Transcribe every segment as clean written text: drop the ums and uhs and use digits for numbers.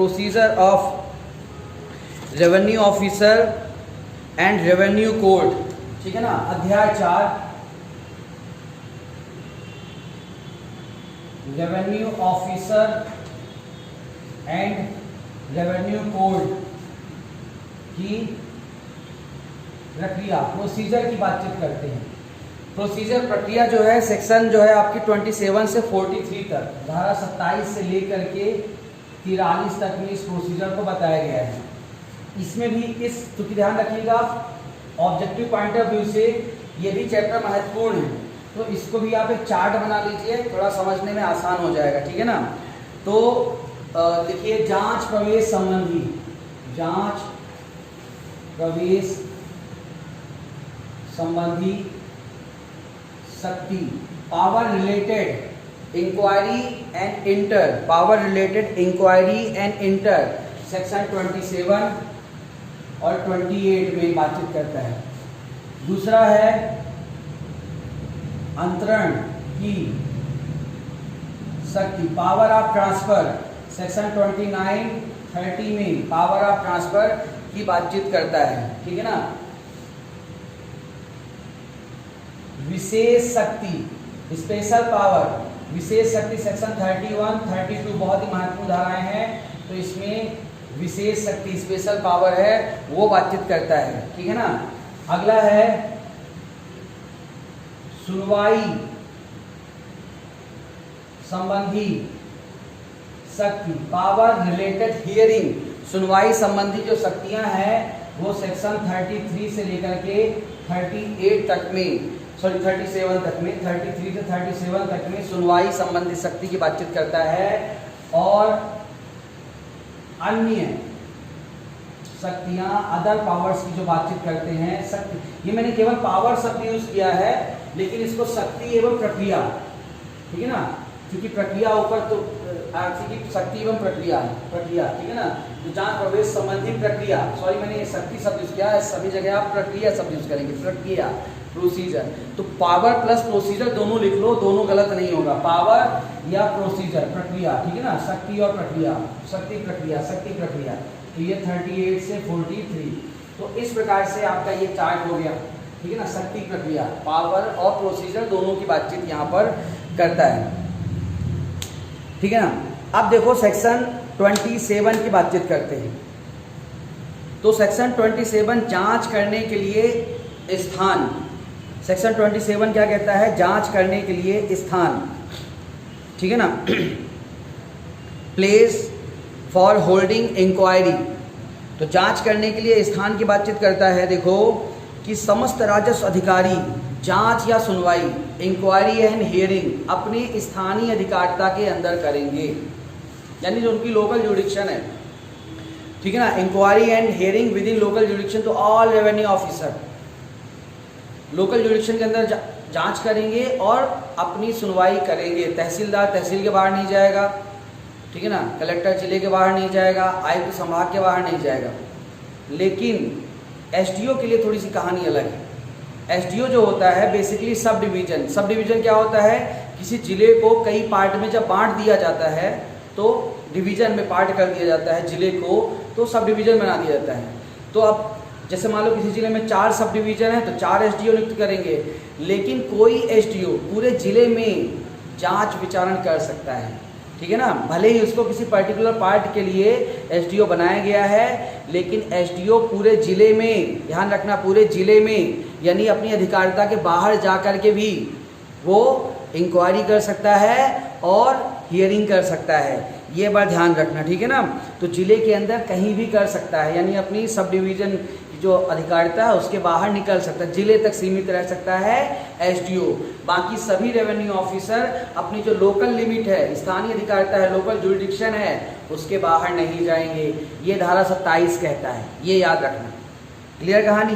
Procedure of revenue officer and revenue code, ठीक है ना। अध्याय 4 revenue officer and revenue code की प्रक्रिया, प्रोसीजर की बातचीत करते हैं। प्रोसीजर प्रक्रिया जो है सेक्शन जो है आपकी 27 से 43 तक, धारा 27 से लेकर के 43 तक में इस प्रोसीजर को बताया गया है। इसमें भी इस, चूंकि ध्यान रखिएगा ऑब्जेक्टिव पॉइंट ऑफ व्यू से ये भी चैप्टर महत्वपूर्ण है, तो इसको भी आप एक चार्ट बना लीजिए, थोड़ा समझने में आसान हो जाएगा, ठीक है ना। तो देखिए, जांच प्रवेश संबंधी, जांच प्रवेश संबंधी शक्ति, power related inquiry and enter, power related inquiry and enter section 27 और 28 में बातचीत करता है। दूसरा है अंतरण की शक्ति, पावर ऑफ ट्रांसफर सेक्शन 29, 30 में पावर ऑफ ट्रांसफर की बातचीत करता है, ठीक है ना। विशेष शक्ति, स्पेशल पावर, विशेष शक्ति सेक्शन 31, 32 बहुत ही महत्वपूर्ण धाराएं हैं, तो इसमें विशेष शक्ति स्पेशल पावर है वो बातचीत करता है, ठीक है ना। अगला है सुनवाई संबंधी शक्ति, पावर रिलेटेड हियरिंग, सुनवाई संबंधी जो शक्तियां हैं वो सेक्शन 33 से लेकर के 38 तक में, सॉरी 37 तक में, 33 से 37 तक में सुनवाई संबंधी शक्ति की बातचीत करता है। और अन्य शक्तियां, अदर पावर्स की जो बातचीत करते हैं, शक्ति, ये मैंने केवल पावर शब्द यूज किया है, लेकिन इसको शक्ति एवं प्रक्रिया, ठीक है ना, क्योंकि प्रक्रिया ऊपर तो शक्ति एवं प्रक्रिया, प्रक्रिया, ठीक है ना। तो जांच प्रवेश संबंधी प्रक्रिया, सॉरी मैंने ये शक्ति शब्द यूज किया है, सभी जगह आप प्रक्रिया शब्द यूज करेंगे, प्रक्रिया, प्रोसीजर। तो पावर प्लस प्रोसीजर दोनों लिख लो, दोनों गलत नहीं होगा, पावर या प्रोसीजर, प्रक्रिया, ठीक है ना। शक्ति और प्रक्रिया, शक्ति प्रक्रिया, शक्ति प्रक्रिया, तो ये 38 से 43। तो इस प्रकार से आपका ये चार्ट हो गया, ठीक है ना। शक्ति प्रक्रिया, पावर और प्रोसीजर दोनों की बातचीत यहाँ पर करता है, ठीक है ना। अब देखो सेक्शन 27 की बातचीत करते हैं। तो सेक्शन 27 जांच करने के लिए स्थान, सेक्शन 27 क्या कहता है, जांच करने के लिए स्थान, ठीक है ना। प्लेस फॉर होल्डिंग इंक्वायरी, तो जांच करने के लिए स्थान की बातचीत करता है। देखो कि समस्त राजस्व अधिकारी जांच या सुनवाई, इंक्वायरी एंड हियरिंग अपने स्थानीय अधिकारिता के अंदर करेंगे, यानी जो उनकी लोकल जुडिक्शन है, ठीक है ना। Inquiry and hearing within local jurisdiction, तो all revenue officer local jurisdiction के अंदर जांच करेंगे और अपनी सुनवाई करेंगे। तहसीलदार तहसील के बाहर नहीं जाएगा, ठीक है ना, कलेक्टर जिले के बाहर नहीं जाएगा, आयुक्त संभाग के बाहर नहीं जाएगा। लेकिन एसडीओ के लिए थोड़ी सी कहानी अलग है। एसडीओ जो होता है basically sub division, sub division क्या होता है, किसी जिले को कई पार्ट में जब बांट दिया जाता है तो डिवीजन में पार्ट कर दिया जाता है जिले को, तो सब डिवीजन बना दिया जाता है। तो अब जैसे मान लो किसी जिले में 4 सब डिवीजन है तो 4 एसडीओ नियुक्त करेंगे, लेकिन कोई एसडीओ पूरे जिले में जांच विचारण कर सकता है, ठीक है ना। भले ही उसको किसी पर्टिकुलर पार्ट के लिए एसडीओ बनाया गया है, लेकिन एसडीओ पूरे जिले में, ध्यान रखना, पूरे जिले में, यानी अपनी अधिकारिता के बाहर जा कर के भी वो इंक्वायरी कर सकता है और हियरिंग कर सकता है, ये बात ध्यान रखना, ठीक है ना। तो जिले के अंदर कहीं भी कर सकता है, यानी अपनी सब डिवीजन जो अधिकारिता है उसके बाहर निकल सकता है, जिले तक सीमित रह सकता है एसडीओ। बाकी सभी रेवेन्यू ऑफिसर अपनी जो लोकल लिमिट है, स्थानीय अधिकारिता है, लोकल जुरिडिक्शन है, उसके बाहर नहीं जाएंगे, ये धारा 27 कहता है, ये याद रखना। क्लियर कहानी।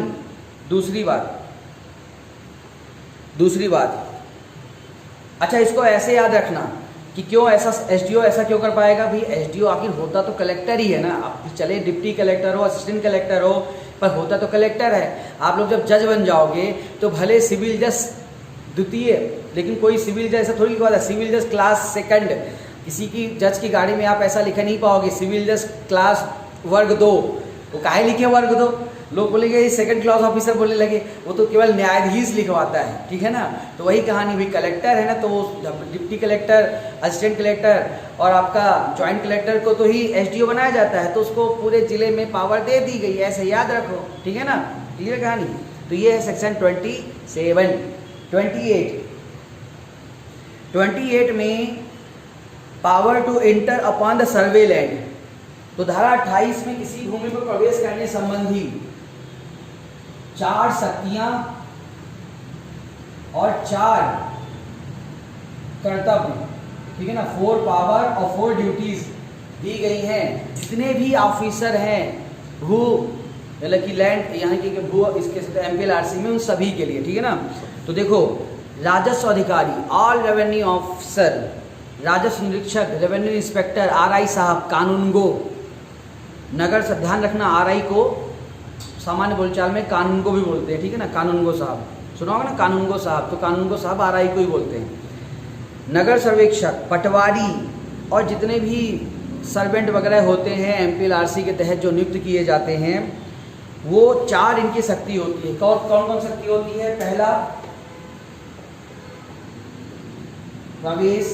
दूसरी बात, अच्छा इसको ऐसे याद रखना कि क्यों ऐसा एसडीओ ऐसा क्यों कर पाएगा भाई, एसडीओ आखिर होता तो कलेक्टर ही है ना। आप चले डिप्टी कलेक्टर हो, असिस्टेंट कलेक्टर हो, पर होता तो कलेक्टर है। आप लोग जब जज बन जाओगे तो भले सिविल जज द्वितीय, लेकिन कोई सिविल जज ऐसा थोड़ी लिखवा था, सिविल जज क्लास 2 किसी की जज की गाड़ी में आप ऐसा लिखा नहीं पाओगे सिविल जज क्लास वर्ग 2, वो काहे लिखे वर्ग 2, लोग बोलेंगे ये सेकंड क्लास ऑफिसर बोलने लगे, वो तो केवल न्यायाधीश लिखवाता है, ठीक है ना। तो वही कहानी भी कलेक्टर है ना, तो वो डिप्टी कलेक्टर, असिस्टेंट कलेक्टर और आपका जॉइंट कलेक्टर को तो ही एसडीओ बनाया जाता है, तो उसको पूरे जिले में पावर दे दी गई है, ऐसे याद रखो, ठीक है ना। क्लियर कहानी। तो ये है सेक्शन 27। 28 में power to enter upon the survey land. तो धारा 28 में किसी भूमि पर प्रवेश करने संबंधी 4 शक्तियां और 4 कर्तव्य, ठीक है ना, 4 पावर और 4 ड्यूटीज दी गई हैं जितने भी ऑफिसर हैं भू मतलब कि लैंड यहाँ की भू इसके MPLRC में, उन सभी के लिए, ठीक है ना। तो देखो राजस्व अधिकारी, ऑल रेवेन्यू ऑफिसर, राजस्व निरीक्षक, रेवेन्यू इंस्पेक्टर, RI साहब, कानूनगो, नगर से ध्यान रखना RI को सामान्य बोलचाल में कानूनगो भी बोलते हैं, ठीक है ना। कानूनगो साहब सुना होगा ना, कानूनगो साहब, तो कानूनगो साहब RI को ही बोलते हैं। नगर सर्वेक्षक, पटवारी और जितने भी सर्वेंट वगैरह होते हैं MPLRC के तहत जो नियुक्त किए जाते हैं, वो 4 इनकी शक्ति होती है। कौन कौन शक्ति होती है? पहला प्रवेश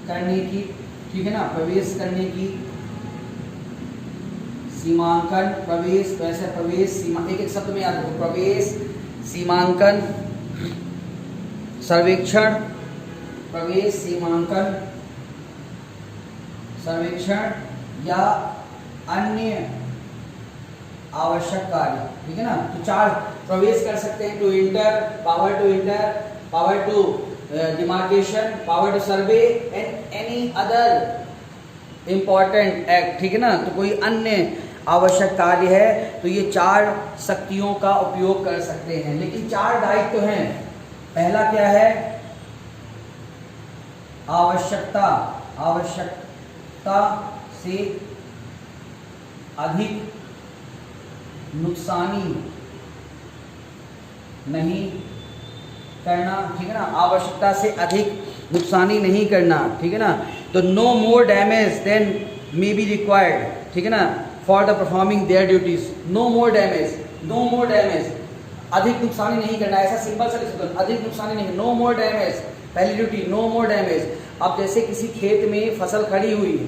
करने की, ठीक है ना, प्रवेश करने की, सीमांकन, प्रवेश, वैसे प्रवेश सीमा, एक एक शब्द में याद रखो, प्रवेश, सीमांकन, सर्वेक्षण, प्रवेश, सीमांकन, सर्वेक्षण या अन्य आवश्यक कार्य, ठीक है ना। तो 4 प्रवेश कर सकते हैं, to enter, power to enter, power to demarcation, power to survey and any other important act, ठीक है ना। तो कोई अन्य आवश्यक कार्य है तो ये 4 शक्तियों का उपयोग कर सकते हैं, लेकिन 4 दायित्व तो हैं। पहला क्या है? आवश्यकता, आवश्यकता से अधिक नुकसानी नहीं करना, ठीक है ना, आवश्यकता से अधिक नुकसानी नहीं करना, ठीक है ना। तो no more damage then may be required, ठीक है ना, for the performing their duties. No more damage, no more damage, अधिक नुकसानी नहीं करना, ऐसा सिंपल सा लिख सकते हो, अधिक नुकसानी नहीं, नो मोर डैमेज, पहली ड्यूटी नो मोर डैमेज। अब जैसे किसी खेत में फसल खड़ी हुई है,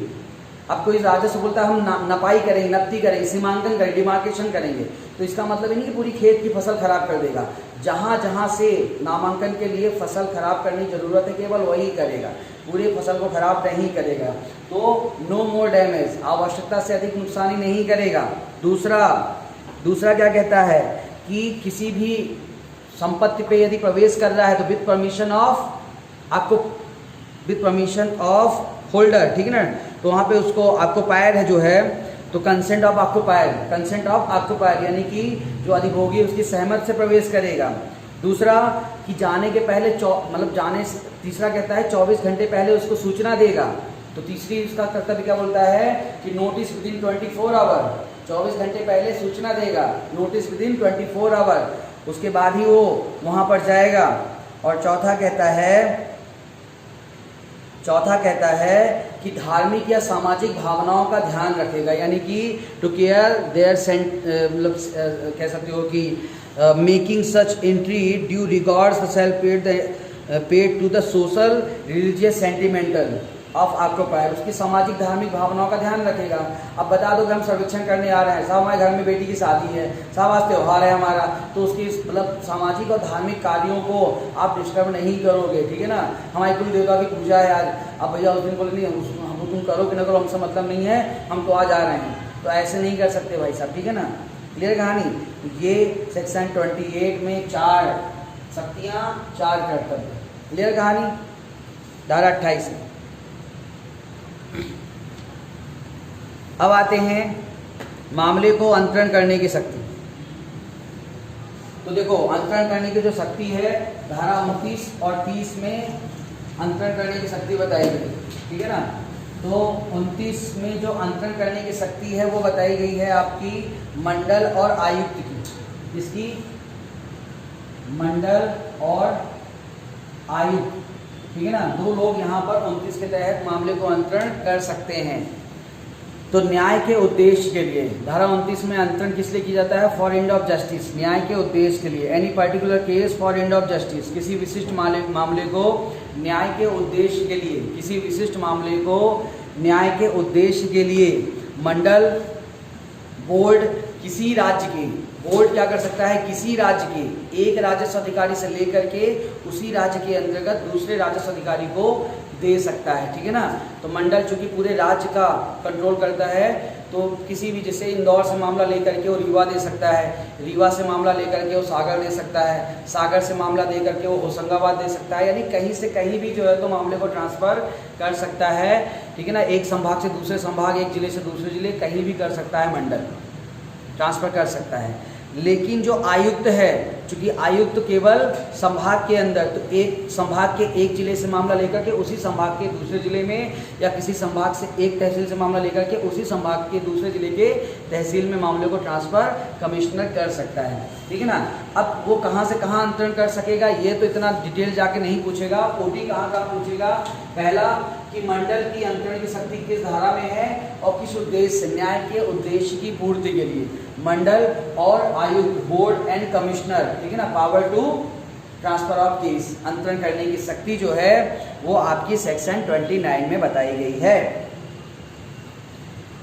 अब कोई राजस्व बोलता है हम नपाई करेंगे, नपती करेंगे, सीमांकन करेंगे, डिमार्केशन करेंगे, तो इसका मतलब ये नहीं कि पूरी खेत की फसल खराब कर देगा। जहाँ जहाँ से नामांकन के लिए फसल खराब करने की जरूरत है केवल वही करेगा, पूरी फसल को खराब नहीं करेगा। तो नो मोर डैमेज, आवश्यकता से अधिक नुकसानी नहीं करेगा। दूसरा क्या कहता है कि किसी भी संपत्ति पे यदि प्रवेश कर रहा है तो विद परमिशन ऑफ, आपको विद परमिशन ऑफ होल्डर, ठीक है ना। तो वहाँ पे उसको ऑक्युपायर है जो है, तो कंसेंट ऑफ ऑक्युपायर, कंसेंट ऑफ ऑक्युपायर यानी कि जो अधिभोगी है उसकी सहमत से प्रवेश करेगा। दूसरा कि जाने के पहले मतलब जाने से, तीसरा कहता है 24 घंटे पहले उसको सूचना देगा। तो तीसरी उसका कर्तव्य क्या बोलता है कि नोटिस विदिन 24 आवर, 24 घंटे पहले सूचना देगा, नोटिस विदिन 24 आवर, उसके बाद ही वो वहाँ पर जाएगा। और चौथा कहता है कि धार्मिक या सामाजिक भावनाओं का ध्यान रखेगा, यानी कि टू केयर देयर मतलब कह सकते हो कि making such entry due regards the self paid to the social religious sentimental of occupier, उसकी सामाजिक धार्मिक भावनाओं का ध्यान रखेगा। अब बता दो कि हम सर्वेक्षण करने आ रहे हैं, साहब हमारे घर में बेटी की शादी है, साहब आज त्यौहार है हमारा, तो उसकी मतलब सामाजिक और धार्मिक कार्यों को आप डिस्टर्ब नहीं करोगे, ठीक है ना। हमारी कुल देवता की पूजा है आज, अब भैया उस दिन बोले नहीं हम तुम करो कि ना करो हमसे मतलब नहीं है, हम तो आज आ रहे हैं, तो ऐसे नहीं कर सकते भाई साहब, ठीक है ना। क्लियर कहानी। ये सेक्शन 28 में 4 शक्तियाँ 4 कर्तव्य, क्लियर कहानी। धारा 28 में अब आते हैं मामले को अंतरण करने की शक्ति। तो देखो अंतरण करने की जो शक्ति है धारा 29 और 30 में अंतरण करने की शक्ति बताई गई, ठीक है ना। तो 29 में जो अंतरण करने की शक्ति है वो बताई गई है आपकी मंडल और आयुक्त की। इसकी मंडल और आयुक्त, ठीक है ना, 2 लोग यहाँ पर 29 के तहत मामले को अंतरण कर सकते हैं। तो न्याय के उद्देश्य के लिए धारा 29 में अंतरण किस लिए किया जाता है? फॉर एंड ऑफ जस्टिस, न्याय के उद्देश्य के लिए। Any particular case for end of justice, किसी विशिष्ट मामले को न्याय के उद्देश्य के लिए, किसी विशिष्ट मामले को न्याय के उद्देश्य के लिए मंडल, बोर्ड, किसी राज्य के, बोर्ड क्या कर सकता है? किसी राज्य के एक राजस्व अधिकारी से लेकर के उसी राज्य के अंतर्गत दूसरे राजस्व अधिकारी को दे सकता है। ठीक है ना, तो मंडल चूंकि पूरे राज्य का कंट्रोल करता है, तो किसी भी, जैसे इंदौर से मामला लेकर के वो रीवा दे सकता है, रीवा से मामला लेकर के वो सागर दे सकता है, सागर से मामला दे करके वो होशंगाबाद दे सकता है, यानी कहीं से कहीं भी जो है तो मामले को ट्रांसफ़र कर सकता है। ठीक है ना, एक संभाग से दूसरे संभाग, एक जिले से दूसरे जिले, कहीं भी कर सकता है, मंडल ट्रांसफ़र कर सकता है। लेकिन जो आयुक्त है, चूंकि आयुक्त केवल संभाग के अंदर, तो एक संभाग के एक जिले से मामला लेकर के उसी संभाग के दूसरे जिले में, या किसी संभाग से एक तहसील से मामला लेकर के उसी संभाग के दूसरे जिले के तहसील में मामले को ट्रांसफ़र कमिश्नर कर सकता है। ठीक है ना, अब वो कहाँ से कहाँ अंतरण कर सकेगा ये तो इतना डिटेल जाके नहीं पूछेगा। ओटी कहाँ पूछेगा? पहला कि मंडल की अंतरण की शक्ति किस धारा में है और किस उद्देश्य से? न्याय के उद्देश्य की पूर्ति के लिए। मंडल और आयुक्त, बोर्ड एंड कमिश्नर, ठीक है ना, power to transfer of case, अंतरण करने की शक्ति जो है वो आपकी सेक्शन 29 में बताई गई है।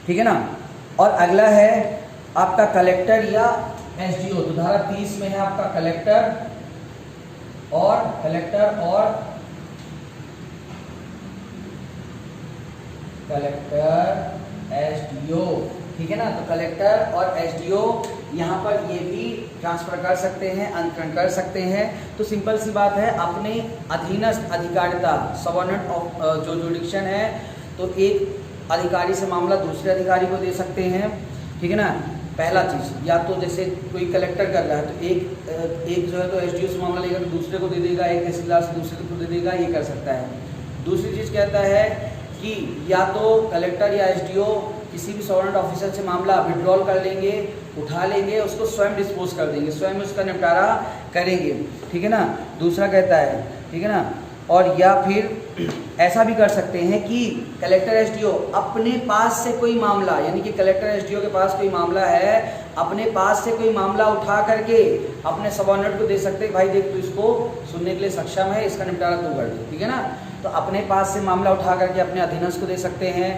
ठीक है ना, और अगला है आपका कलेक्टर या एसडीओ। तो धारा 30 में है आपका कलेक्टर एसडीओ। ठीक है ना, तो कलेक्टर और एसडीओ यहाँ पर ये भी ट्रांसफर कर सकते हैं, अंतरण कर सकते हैं। तो सिंपल सी बात है, अपने अधीनस्थ अधिकारिता, सबऑर्डिनेट ऑफ जो जुडिक्शन है, तो एक अधिकारी से मामला दूसरे अधिकारी को दे सकते हैं। ठीक है ना, पहला चीज़, या तो जैसे कोई कलेक्टर कर रहा है तो एक जो है तो एसडीओ से मामला लेकर दूसरे को दे देगा, एक तहसीलदार से दूसरे को दे देगा, ये कर सकता है। दूसरी चीज़ कहता है कि या तो कलेक्टर या एसडीओ किसी भी सॉवरेन ऑफिसर से मामला विड्रॉल कर लेंगे, उठा लेंगे, उसको स्वयं डिस्पोज कर देंगे, स्वयं उसका निपटारा करेंगे। ठीक है ना, दूसरा कहता है, ठीक है ना, और या फिर ऐसा भी कर सकते हैं कि कलेक्टर एसडीओ अपने पास से कोई मामला, यानी कि कलेक्टर एसडीओ के पास कोई मामला है, अपने पास से कोई मामला उठा करके अपने सबऑर्डिनेट को दे सकते हैं, भाई देख तू इसको सुनने के लिए सक्षम है, इसका निपटारा तू कर दे। ठीक है ना, तो अपने पास से मामला उठा करके अपने अधीनस्थ को दे सकते हैं,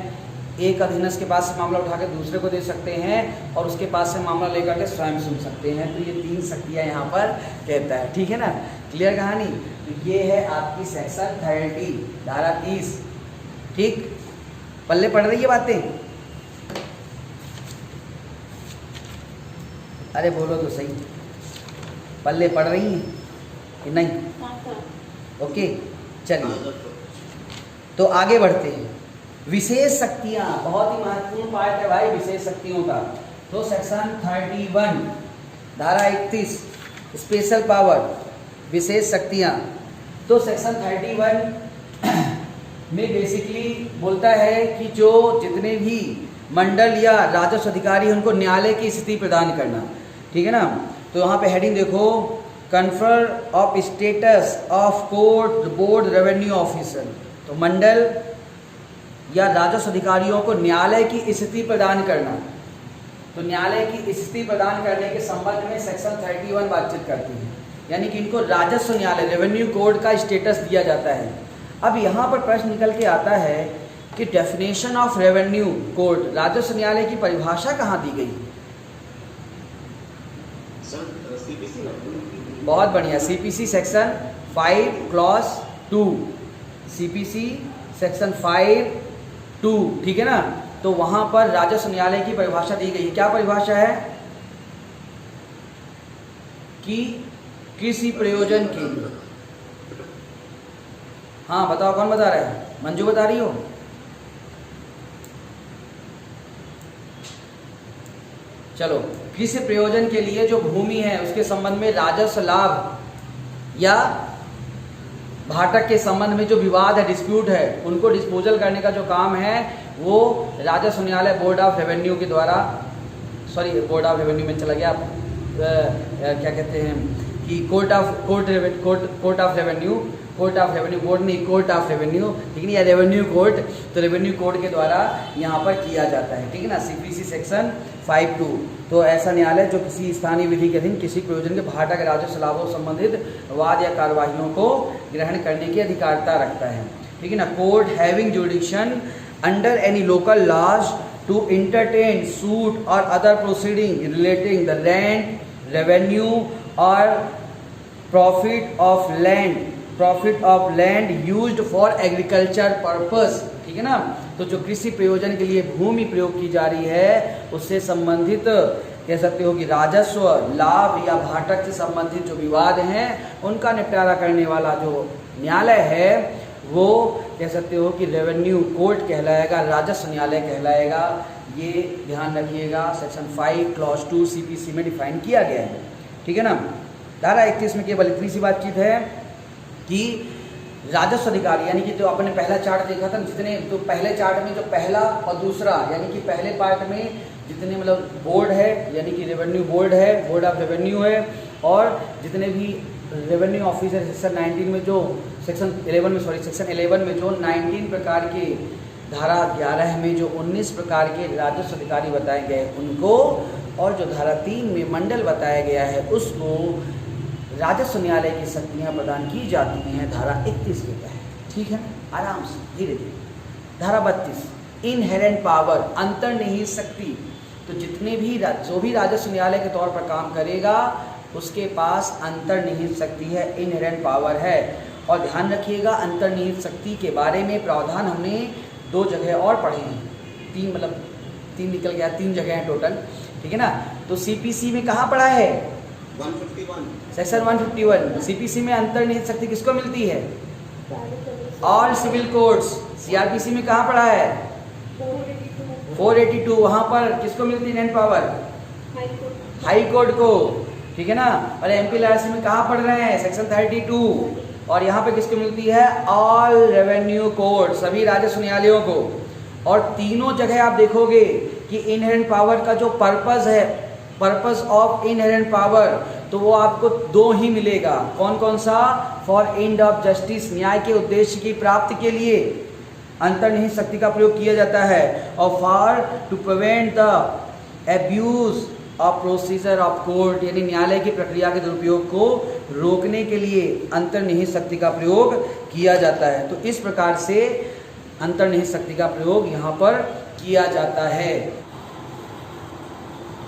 एक अधीनस्थ के पास से मामला उठा के दूसरे को दे सकते हैं, और उसके पास से मामला लेकर के स्वयं सुन सकते हैं। तो ये 3 शक्तियाँ यहाँ पर कहता है। ठीक है ना, क्लियर कहानी? तो ये है आपकी सेक्शन 30 धारा 30। ठीक, पल्ले पढ़ रही है बातें? अरे बोलो तो सही, पल्ले पढ़ रही हैं कि नहीं? ओके, चलिए तो आगे बढ़ते हैं। विशेष शक्तियाँ, बहुत ही महत्वपूर्ण पार्ट है भाई विशेष शक्तियों का। तो सेक्शन 31 धारा 31 स्पेशल पावर, विशेष शक्तियाँ। तो सेक्शन 31 में बेसिकली बोलता है कि जो जितने भी मंडल या राजस्व अधिकारी हैं उनको न्यायालय की स्थिति प्रदान करना। ठीक है ना, तो यहाँ पे हेडिंग देखो, confer of status of court board revenue officer. तो मंडल या राजस्व अधिकारियों को न्यायालय की स्थिति प्रदान करना। तो न्यायालय की स्थिति प्रदान करने के संबंध में सेक्शन 31 बातचीत करती है, यानी कि इनको राजस्व न्यायालय, रेवेन्यू कोर्ट का स्टेटस दिया जाता है। अब यहाँ पर प्रश्न निकल के आता है कि डेफिनेशन ऑफ रेवेन्यू कोर्ट, राजस्व न्यायालय की परिभाषा कहाँ दी गई? बहुत बढ़िया, CPC section 5 clause 2, CPC section 5(2), ठीक है ना। तो वहां पर राजस्व न्यायालय की परिभाषा दी गई है। क्या परिभाषा है? कि कृषि प्रयोजन के लिए, हाँ बताओ कौन बता रहा है? मंजू बता रही हो? चलो, कृषि प्रयोजन के लिए जो भूमि है उसके संबंध में राजस्व लाभ या भाटक के संबंध में जो विवाद है, डिस्प्यूट है, उनको डिस्पोजल करने का जो काम है वो राजस्व न्यायालय बोर्ड ऑफ रेवेन्यू के द्वारा, सॉरी बोर्ड ऑफ रेवेन्यू में चला गया, क्या कहते हैं, कि कोर्ट ऑफ रेवेन्यू बोर्ड नहीं, कोर्ट ऑफ रेवेन्यू, ठीक है ना, या रेवेन्यू कोर्ट, तो रेवेन्यू कोर्ट के द्वारा यहाँ पर किया जाता है, ठीक है ना, CPC सेक्शन 5(2). तो ऐसा न्यायालय जो किसी स्थानीय विधि के अधीन किसी प्रयोजन के भाटा के राजस्व लाभों से संबंधित वाद या कार्यवाहियों को ग्रहण करने की अधिकारिता रखता है, ठीक है ना। Court having jurisdiction under any local laws to entertain suit और other proceeding relating the rent, revenue और profit of land used for agriculture purpose, ठीक है ना। तो जो कृषि प्रयोजन के लिए भूमि प्रयोग की जा रही है उससे संबंधित कह सकते हो कि राजस्व लाभ या भाटक से संबंधित जो विवाद हैं उनका निपटारा करने वाला जो न्यायालय है वो कह सकते हो कि रेवेन्यू कोर्ट कहलाएगा, राजस्व न्यायालय कहलाएगा। ये ध्यान रखिएगा, सेक्शन 5 क्लॉज 2 CPC में डिफाइन किया गया है, ठीक है ना। धारा 31 में केवल इतनी सी बातचीत है कि राजस्व अधिकारी यानी कि जो आपने पहला चार्ट देखा था, जितने तो पहले चार्ट में जो पहला और दूसरा यानी कि पहले पार्ट में जितने मतलब बोर्ड है यानी कि रेवेन्यू बोर्ड है, बोर्ड ऑफ रेवेन्यू है, और जितने भी रेवेन्यू ऑफिसर सेक्शन 19 में जो सेक्शन 11 में जो 19 प्रकार के, धारा 11 में जो 19 प्रकार के राजस्व अधिकारी बताए गए उनको, और जो धारा 3 में मंडल बताया गया है उसको राजस्व न्यायालय की शक्तियाँ प्रदान की जाती हैं धारा 31 के तहत, ठीक है, आराम से धीरे धीरे। धारा 32 इनहेरेंट पावर, अंतर्निहित शक्ति। तो जितने भी जो भी राजस्व न्यायालय के तौर पर काम करेगा उसके पास अंतर्निहित शक्ति है, इनहेरेंट पावर है। और ध्यान रखिएगा अंतर्निहित शक्ति के बारे में प्रावधान हमने 2 जगह और पढ़े हैं, 3 निकल गया, 3 जगह हैं टोटल, ठीक है ना। तो CPC में कहाँ पढ़ा है? 151 सेक्शन 151। CPC में अंतर्निहित शक्ति किसको मिलती है? All civil courts. CRPC में कहाँ पढ़ा है? 482। वहाँ पर किसको मिलती है इनहेरेंट पावर? हाई कोर्ट को, ठीक है ना। और MPLRC में कहाँ पढ़ रहे हैं? सेक्शन 32। और यहाँ पे किसको मिलती है? ऑल रेवेन्यू कोर्ट, सभी राजस्व न्यायालयों को। और तीनों जगह आप देखोगे कि इनहेरेंट पावर का जो पर्पस है, पर्पस ऑफ इनहेरेंट पावर, तो वो आपको 2 ही मिलेगा। कौन कौन सा? फॉर एंड ऑफ जस्टिस, न्याय के उद्देश्य की प्राप्ति के लिए अंतर्निहित शक्ति का प्रयोग किया जाता है, और for to prevent the abuse of procedure of court, यानी न्यायालय की प्रक्रिया के दुरुपयोग को रोकने के लिए अंतर्निहित शक्ति का प्रयोग किया जाता है। तो इस प्रकार से अंतर्निहित शक्ति का प्रयोग यहाँ पर किया जाता है।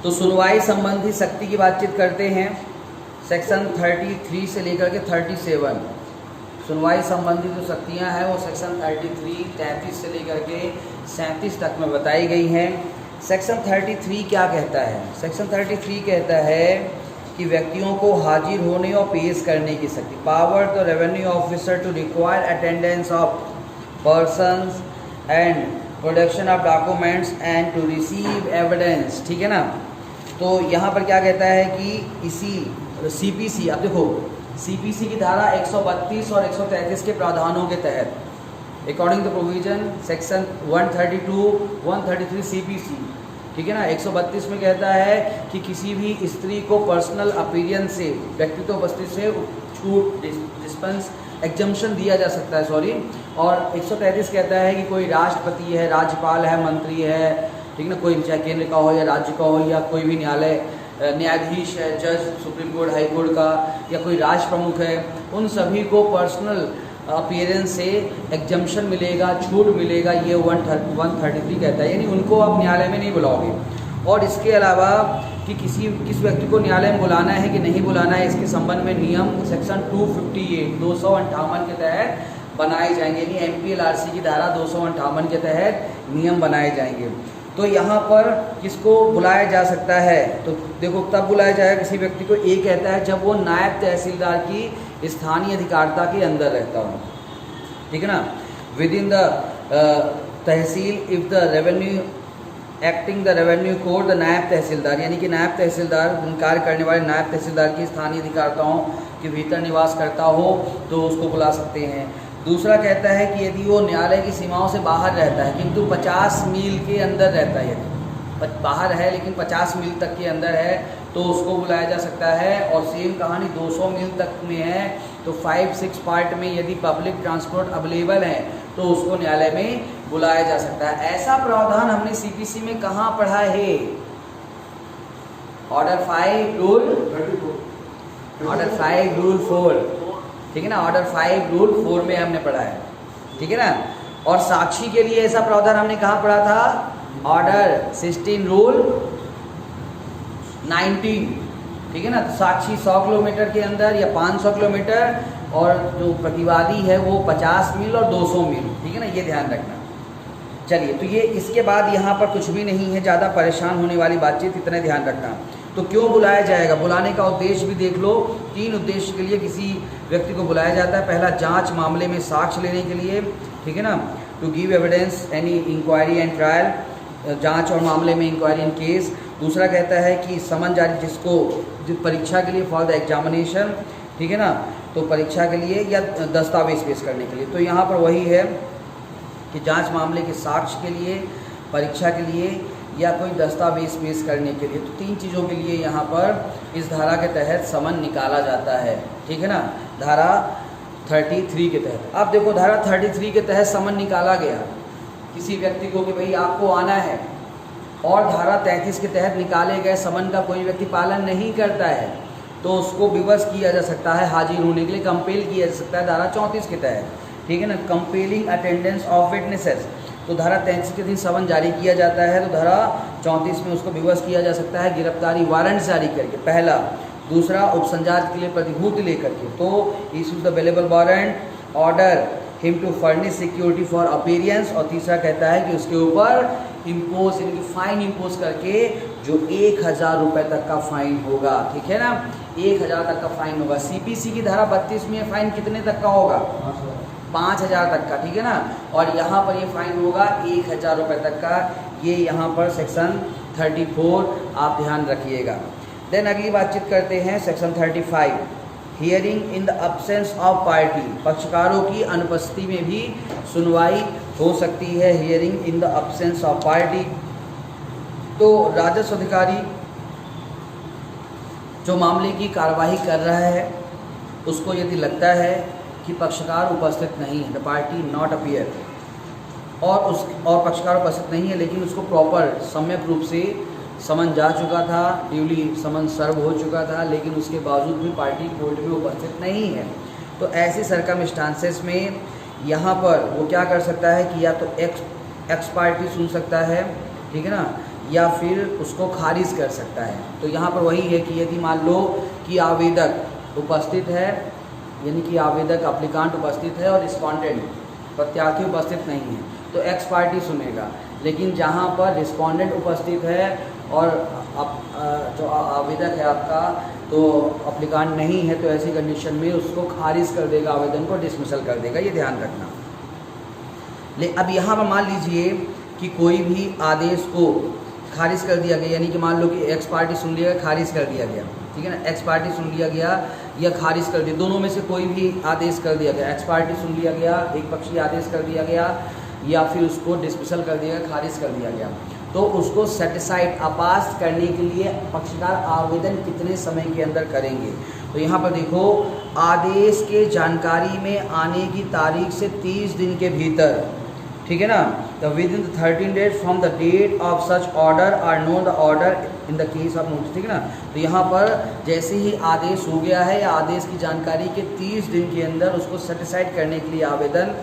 तो सुनवाई संबंधी शक्ति की बातचीत करते हैं। सेक्शन 33 से लेकर के 37 सुनवाई संबंधी जो शक्तियाँ हैं वो सेक्शन 33 से लेकर के 37 तक में बताई गई हैं। सेक्शन 33 क्या कहता है? सेक्शन 33 कहता है कि व्यक्तियों को हाजिर होने और पेश करने की शक्ति, power the revenue officer to require attendance of persons and production of documents and to receive evidence, ठीक है ना। तो यहाँ पर क्या कहता है कि इसी CPC, अब देखो CPC की धारा 132 और 133 के प्रावधानों के तहत according to provision section 132, 133 CPC, ठीक है ना। 132 में कहता है कि किसी भी स्त्री को पर्सनल अपीयरेंस से, व्यक्तित्व उपस्थिति से छूट, डिस्पेंस, एग्जम्पशन दिया जा सकता है, और 133 कहता है कि कोई राष्ट्रपति है, राज्यपाल है, मंत्री है, ठीक ना, कोई चाहे केंद्र का हो या राज्य का हो, या कोई भी न्यायाधीश है, जज, सुप्रीम कोर्ट, हाई कोर्ट का, या कोई राष्ट्र प्रमुख है, उन सभी को पर्सनल अपीयरेंस से एग्जम्पशन मिलेगा, छूट मिलेगा, ये 133 कहता है, यानी उनको आप न्यायालय में नहीं बुलाओगे। और इसके अलावा कि किस व्यक्ति को न्यायालय में बुलाना है कि नहीं बुलाना है, इसके संबंध में नियम सेक्शन 258 के तहत बनाए जाएंगे, यानी MPLRC की धारा 258 के तहत नियम बनाए जाएंगे। तो यहाँ पर किसको बुलाया जा सकता है? तो देखो तब बुलाया जाएगा किसी व्यक्ति को, एक कहता है जब वो नायब तहसीलदार की स्थानीय अधिकारिता के अंदर रहता हो, ठीक है ना, with in the tehsil, if the revenue acting the revenue court the नायब तहसीलदार, यानी कि नायब तहसीलदार, कार्य करने वाले नायब तहसीलदार की स्थानीय अधिकारिताओं के भीतर निवास करता हो तो उसको बुला सकते हैं। दूसरा कहता है कि यदि वो न्यायालय की सीमाओं से बाहर रहता है किंतु 50 मील के अंदर रहता है, यदि बाहर है लेकिन 50 मील तक के अंदर है, तो उसको बुलाया जा सकता है। और सेम कहानी 200 मील तक में है तो 5-6 पार्ट में यदि पब्लिक ट्रांसपोर्ट अवेलेबल है तो उसको न्यायालय में बुलाया जा सकता है। ऐसा प्रावधान हमने सीपीसी में कहाँ पढ़ा है? ऑर्डर 5 रूल 4, ठीक है ना, ऑर्डर 5 रूल 4 में हमने पढ़ा है, ठीक है ना। और साक्षी के लिए ऐसा प्रावधान हमने कहाँ पढ़ा था? ऑर्डर 16 रूल 19, ठीक है ना। तो साक्षी 100 किलोमीटर के अंदर या 500 किलोमीटर, और जो प्रतिवादी है वो 50 मील और 200 मील, ठीक है ना, ये ध्यान रखना। चलिए, तो ये इसके बाद यहाँ पर कुछ भी नहीं है, ज़्यादा परेशान होने वाली बातचीत, इतना ध्यान रखना। तो क्यों बुलाया जाएगा? बुलाने का उद्देश्य भी देख लो। 3 उद्देश्य के लिए किसी व्यक्ति को बुलाया जाता है। पहला, जांच मामले में साक्ष्य लेने के लिए, ठीक है ना, to give evidence any inquiry and trial, जांच और मामले में इंक्वायरी इन केस। दूसरा कहता है कि समन जारी जिसको परीक्षा के लिए फॉर द एग्जामिनेशन, ठीक है ना, तो परीक्षा के लिए या दस्तावेज पेश करने के लिए। तो यहाँ पर वही है कि जांच मामले के साक्ष्य के लिए, परीक्षा के लिए या कोई दस्तावेज पेश करने के लिए। तो 3 चीज़ों के लिए यहाँ पर इस धारा के तहत समन निकाला जाता है, ठीक है ना, धारा 33 के तहत। अब देखो, धारा 33 के तहत समन निकाला गया किसी व्यक्ति को कि भाई आपको आना है, और धारा 33 के तहत निकाले गए समन का कोई व्यक्ति पालन नहीं करता है तो उसको विवश किया जा सकता है, हाजिर होने के लिए कंपेल किया जा सकता है धारा 34 के तहत, ठीक है ना, कंपेलिंग अटेंडेंस ऑफ विटनेसेस। तो धारा 33 के दिन समन जारी किया जाता है तो धारा 34 में उसको विवश किया जा सकता है गिरफ्तारी वारंट जारी करके, पहला। दूसरा, उपसंजात के लिए प्रतिभूति लेकर के, तो issue the available warrant, order him to furnish security for appearance. और तीसरा कहता है कि उसके ऊपर इम्पोज यानी कि फाइन इम्पोज करके जो 1000 रुपये तक का फाइन होगा, ठीक है ना, 1000 तक का फाइन होगा। सीपीसी की धारा 32 में फाइन कितने तक का होगा? 5000 तक का, ठीक है ना। और यहाँ पर ये फाइन होगा 1000 रुपये तक का। ये यहाँ पर सेक्शन 34 आप ध्यान रखिएगा। देन अगली बातचीत करते हैं section 35, hearing in the absence of party. पक्षकारों की अनुपस्थिति में भी सुनवाई हो सकती है, hearing in the absence of party. तो राजस्व अधिकारी जो मामले की कार्यवाही कर रहा है उसको यदि लगता है कि पक्षकार उपस्थित नहीं है, द पार्टी नॉट अपीयर, और पक्षकार उपस्थित नहीं है लेकिन उसको प्रॉपर सम्यक रूप से समन जा चुका था, ड्यूली समन सर्व हो चुका था, लेकिन उसके बावजूद भी पार्टी कोर्ट में उपस्थित नहीं है, तो ऐसे सर्कमस्टांसेस में यहाँ पर वो क्या कर सकता है कि या तो एक्स पार्टी सुन सकता है, ठीक है ना, या फिर उसको खारिज कर सकता है। तो यहाँ पर वही है कि यदि मान लो कि आवेदक उपस्थित है, यानी कि आवेदक एप्लीकांट उपस्थित है और रिस्पोंडेंट प्रत्याशी उपस्थित नहीं है, तो एक्स पार्टी सुनेगा। लेकिन जहाँ पर रिस्पोंडेंट उपस्थित है और जो आवेदक है आपका तो एप्लीकांट नहीं है, तो ऐसी कंडीशन में उसको खारिज कर देगा, आवेदन को डिसमिसल कर देगा, ये ध्यान रखना। अब यहाँ पर मान लीजिए कि कोई भी आदेश को खारिज कर दिया गया, यानी कि मान लो कि एक्स पार्टी सुन लिया गया, खारिज कर दिया गया, ठीक है ना, एक्स पार्टी सुन लिया गया या खारिज कर दिया, दोनों में से कोई भी आदेश कर दिया गया, एक्स पार्टी सुन लिया गया, एक पक्षीय आदेश कर दिया गया, या फिर उसको डिसमिसल कर दिया गया, खारिज कर दिया गया, तो उसको सेटिसाइड अपास्त करने के लिए पक्षकार आवेदन कितने समय के अंदर करेंगे। तो यहाँ पर देखो, आदेश के जानकारी में आने की तारीख से 30 दिन के भीतर, ठीक है ना, the within 13 days from the date of such order are known the order in the case of notice, ठीक है ना। तो यहाँ पर जैसे ही आदेश हो गया है या आदेश की जानकारी के 30 दिन के अंदर उसको सेटिसाइड करने के लिए आवेदन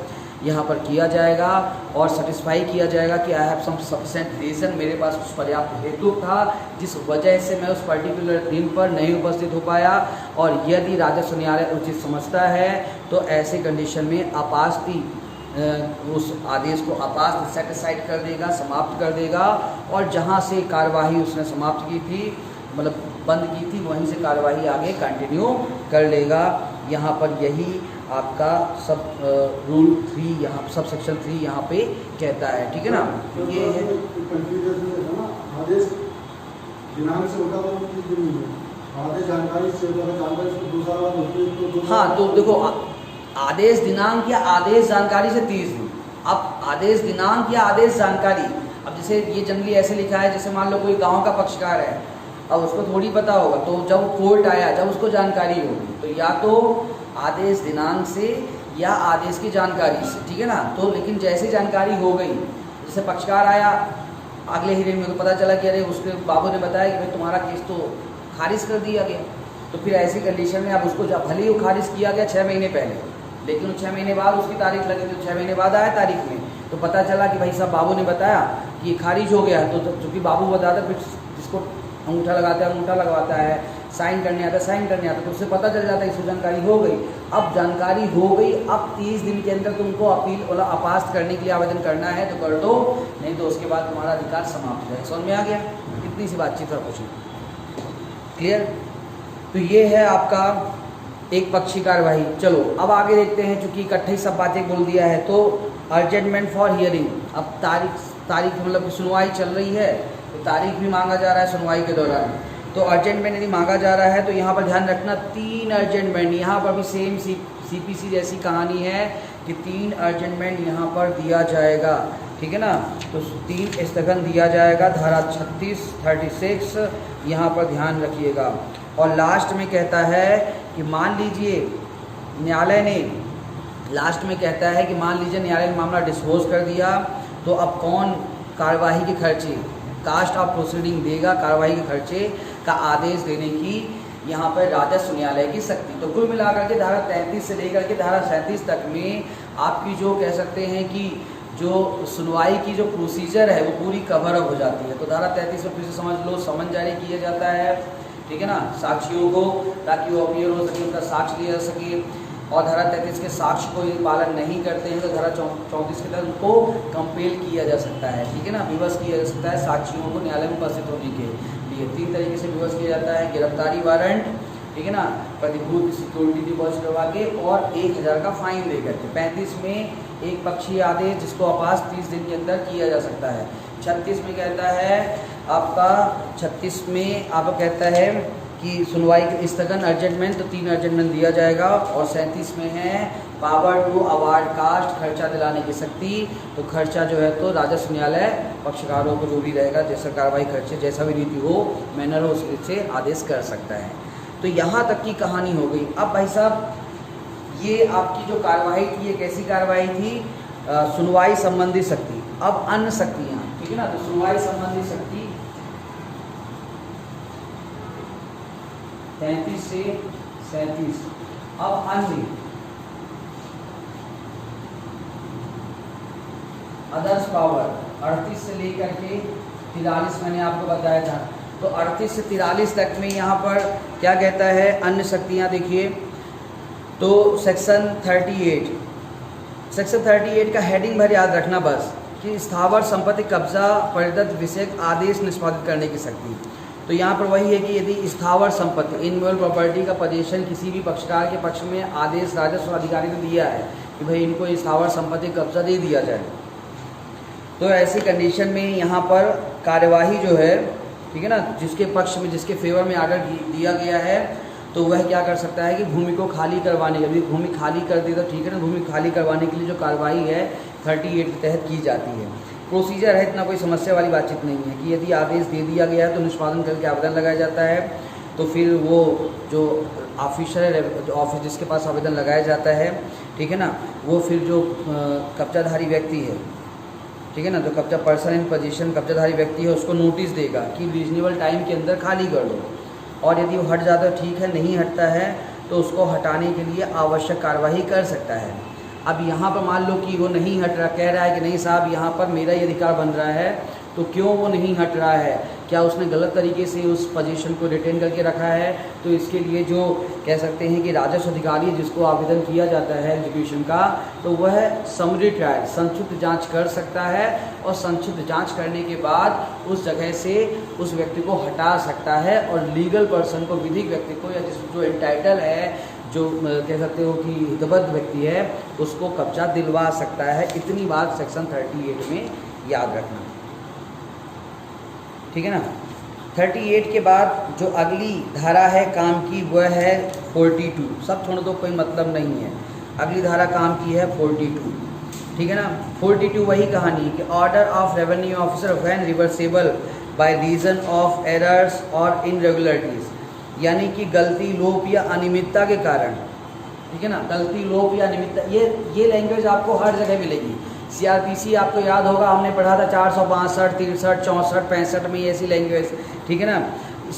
यहाँ पर किया जाएगा और सेटिस्फाई किया जाएगा कि I have some sufficient reason, मेरे पास कुछ पर्याप्त हेतु था जिस वजह से मैं उस पर्टिकुलर दिन पर नहीं उपस्थित हो पाया। और यदि राजस्व न्यायालय उचित समझता है तो ऐसे कंडीशन में अपास्ती उस आदेश को अपास्त सेटिसाइड कर देगा, समाप्त कर देगा, और जहाँ से कार्यवाही उसने समाप्त की थी, मतलब बंद की थी, वहीं से कार्यवाही आगे कंटिन्यू कर लेगा। यहाँ पर यही आपका सब रूल 3 यहाँ सब सेक्शन 3 यहाँ पे कहता है, ठीक है ना। ये है आदेश दिनांक से होता है, आदेश जानकारी से जानकारी दूसरा बात। हाँ, तो देखो, आदेश दिनांक या आदेश जानकारी से 30 दिन। अब आदेश दिनांक या आदेश जानकारी, अब जैसे ये जनरली ऐसे लिखा है, जैसे मान लो कोई गांव का पक्षकार है अब उसको थोड़ी पता होगा, तो जब कोर्ट आया, जब उसको जानकारी होगी, तो या तो आदेश दिनांक से या आदेश की जानकारी से, ठीक है ना। तो लेकिन जैसे जानकारी हो गई, जैसे पक्षकार आया अगले हियरिंग में, तो पता चला कि अरे उसके बाबू ने बताया कि भाई तुम्हारा केस तो खारिज कर दिया गया, तो फिर ऐसी कंडीशन में अब उसको जब भले ही वो खारिज किया गया 6 महीने पहले, लेकिन 6 महीने बाद उसकी तारीख लगी, तो 6 महीने बाद आया तारीख में, तो पता चला कि भाई साहब बाबू ने बताया कि ये खारिज हो गया, तो चूँकि बाबू बताता, फिर जिसको अंगूठा लगाता है अंगूठा लगवाता है, साइन करने आता है साइन करने आता है, तो उससे पता चल जाता है इसको जानकारी हो गई। अब जानकारी हो गई, अब 30 दिन के अंदर तुमको अपील वाला अपास्त करने के लिए आवेदन करना है तो कर दो, नहीं तो उसके बाद तुम्हारा अधिकार समाप्त हो जाए। समझ में आ गया? इतनी सी बातचीत और कुछ नहीं। क्लियर? तो ये है आपका एक पक्षी कार्यवाही। चलो अब आगे देखते हैं, चूँकि इकट्ठे ही सब बातें बोल दिया है, तो अर्जेंटमेंट फॉर हियरिंग। अब तारीख मतलब सुनवाई चल रही है, तो तारीख भी मांगा जा रहा है सुनवाई के दौरान। तो अर्जेंटमेंट यदि मांगा जा रहा है, तो यहाँ पर ध्यान रखना 3 अर्जेंटमेंट, यहाँ पर भी सेम सीपीसी जैसी कहानी है कि 3 अर्जेंटमेंट यहाँ पर दिया जाएगा, ठीक है ना। तो 3 स्थगन दिया जाएगा, धारा 36, 36 यहाँ पर ध्यान रखिएगा। और लास्ट में कहता है कि मान लीजिए न्यायालय ने, लास्ट में कहता है कि मान लीजिए न्यायालय ने मामला डिस्पोज कर दिया, तो अब कौन कार्यवाही के खर्चे, कास्ट ऑफ प्रोसीडिंग देगा कार्यवाही के खर्चे का आदेश देने की यहाँ पर राजस्व न्यायालय की शक्ति। तो कुल मिलाकर के धारा 33 से लेकर के धारा 37 तक में आपकी जो कह सकते हैं कि जो सुनवाई की जो प्रोसीजर है वो पूरी कवर अप हो जाती है। तो धारा 33 में फिर से समझ लो, समन जारी किया जाता है, ठीक है ना, साक्षियों को, ताकि वो अपीयर हो सके, उनका साक्ष्य लिया जा सके। और धारा 33 के साक्ष्य को यदि पालन नहीं करते हैं तो धारा 34 के तहत उनको कंपेल किया जा सकता है, ठीक है ना, विवश किया जा सकता है साक्षियों को न्यायालय में उपस्थित होने के लिए। 3 तरीके से विवश किया जाता है, गिरफ्तारी वारंट, ठीक है ना, प्रतिभूत सिक्योरिटी डिपॉजिट करवा के, और 1000 का फाइन देकर के। 35 में एक पक्षीय आदेश जिसको अपास 30 दिन के अंदर किया जा सकता है। 36 में कहता है आपका, 36 में आपका कहता है कि सुनवाई के स्थगन अर्जेंटमेंट, तो 3 अर्जेंटमेंट दिया जाएगा। और 37 में है पावर टू अवार्ड कास्ट, खर्चा दिलाने की शक्ति। तो खर्चा जो है तो राजस्व न्यायालय पक्षकारों को जो भी रहेगा, जैसा कार्रवाई खर्चे जैसा भी रीति हो, मैनर हो, उससे आदेश कर सकता है। तो यहाँ तक की कहानी हो गई। अब भाई साहब ये आपकी जो कार्रवाई थी, ये कैसी कार्रवाई थी? सुनवाई संबंधी शक्ति। अब अन्य शक्तियाँ, ठीक है ना, तो सुनवाई संबंधी शक्ति 33 से 37। अब अन्य अदर्स पावर 38 से लेकर के 43 मैंने आपको बताया था। तो 38 से 43 तक में यहाँ पर क्या कहता है? अन्य शक्तियाँ देखिए, तो सेक्शन 38 का हेडिंग भर याद रखना बस, कि स्थावर संपत्ति कब्जा परिदत्त विषयक आदेश निष्पादित करने की शक्ति। तो यहाँ पर वही है कि यदि स्थावर संपत्ति इनमूवेबल प्रॉपर्टी का पोजीशन किसी भी पक्षकार के पक्ष में आदेश राजस्व अधिकारी ने दिया है कि भाई इनको स्थावर संपत्ति कब्जा दे दिया जाए, तो ऐसी कंडीशन में यहाँ पर कार्यवाही जो है, ठीक है ना, जिसके पक्ष में, जिसके फेवर में आर्डर दिया गया है, तो वह क्या कर सकता है कि भूमि को खाली करवाने के लिए, भूमि खाली कर दी तो ठीक है ना, भूमि खाली करवाने के लिए जो कार्रवाई है 38 के तहत की जाती है। प्रोसीजर है, इतना कोई समस्या वाली बातचीत नहीं है कि यदि आदेश दे दिया गया है तो निष्पादन करके आवेदन लगाया जाता है। तो फिर वो जो ऑफिसर है, जो ऑफिस जिसके पास आवेदन लगाया जाता है, ठीक है ना, वो फिर जो कब्जाधारी व्यक्ति है, ठीक है ना, तो कब्जा पर्सन इन पोजीशन कब्जाधारी व्यक्ति है, उसको नोटिस देगा कि रीजनेबल टाइम के अंदर खाली कर दो। और यदि वो हट जाता है ठीक है, नहीं हटता है तो उसको हटाने के लिए आवश्यक कार्यवाही कर सकता है। अब यहाँ पर मान लो कि वो नहीं हट रहा, कह रहा है कि नहीं साहब यहाँ पर मेरा ही अधिकार बन रहा है, तो क्यों वो नहीं हट रहा है? क्या उसने गलत तरीके से उस पोजीशन को रिटेन करके रखा है? तो इसके लिए जो कह सकते हैं कि राजस्व अधिकारी जिसको आवेदन किया जाता है एग्जीक्यूशन का, तो वह समरी ट्रायल संक्षिप्त जांच कर सकता है, और संक्षिप्त जांच करने के बाद उस जगह से उस व्यक्ति को हटा सकता है, और लीगल पर्सन को, विधिक व्यक्ति को, या जो एंटाइटल है, जो कह सकते हो कि हितबद्ध व्यक्ति है, उसको कब्जा दिलवा सकता है। इतनी बात सेक्शन 38 में याद रखना, ठीक है ना। 38 के बाद जो अगली धारा है काम की, वह है 42। सब छोड़ दो, कोई मतलब नहीं है। अगली धारा काम की है 42, ठीक है ना। 42 वही कहानी है कि order of revenue officer when reversible by reason of errors और इनरेगुलरिटीज़, यानी कि गलती, लोप या अनियमितता के कारण, ठीक है ना, गलती, लोप या अनियमितता, ये लैंग्वेज आपको हर जगह मिलेगी। CRPC आपको याद होगा, हमने पढ़ा था 462, 63, 64, 65 में ऐसी लैंग्वेज, ठीक है ना।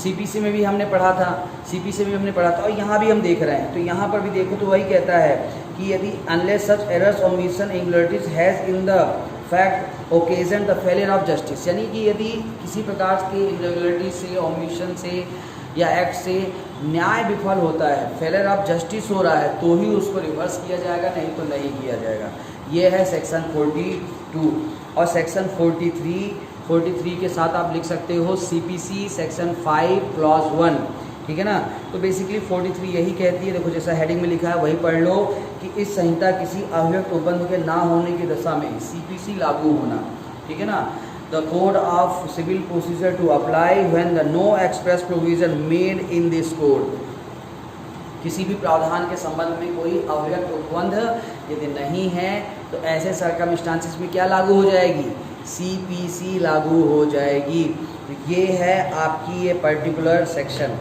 CPC में भी हमने पढ़ा था, CPC में भी हमने पढ़ा था, और यहाँ भी हम देख रहे हैं। तो यहाँ पर भी देखो तो वही कहता है कि यदि unless such errors omission irregularities has in the fact occasion the failure of justice, यानी कि यदि किसी प्रकार के इरेगुलरिटी से, ओमिशन से या एक्ट से न्याय विफल होता है, फेलियर ऑफ जस्टिस हो रहा है, तो ही उसको रिवर्स किया जाएगा, नहीं तो नहीं किया जाएगा। ये है सेक्शन 42। और सेक्शन 43 के साथ आप लिख सकते हो CPC सेक्शन 5 क्लॉज 1, ठीक है ना। तो बेसिकली 43 यही कहती है, देखो जैसा हेडिंग में लिखा है वही पढ़ लो, कि इस संहिता किसी अव्यक्त उपबंध के ना होने की दशा में CPC लागू होना, ठीक है ना। The code of civil procedure to apply when the no express provision made in this code, किसी भी प्रावधान के संबंध में कोई अव्यक्त उपबंध यदि नहीं है तो ऐसे सर्कमस्टांसिस में क्या लागू हो जाएगी, CPC लागू हो जाएगी। तो ये है आपकी ये पर्टिकुलर सेक्शन।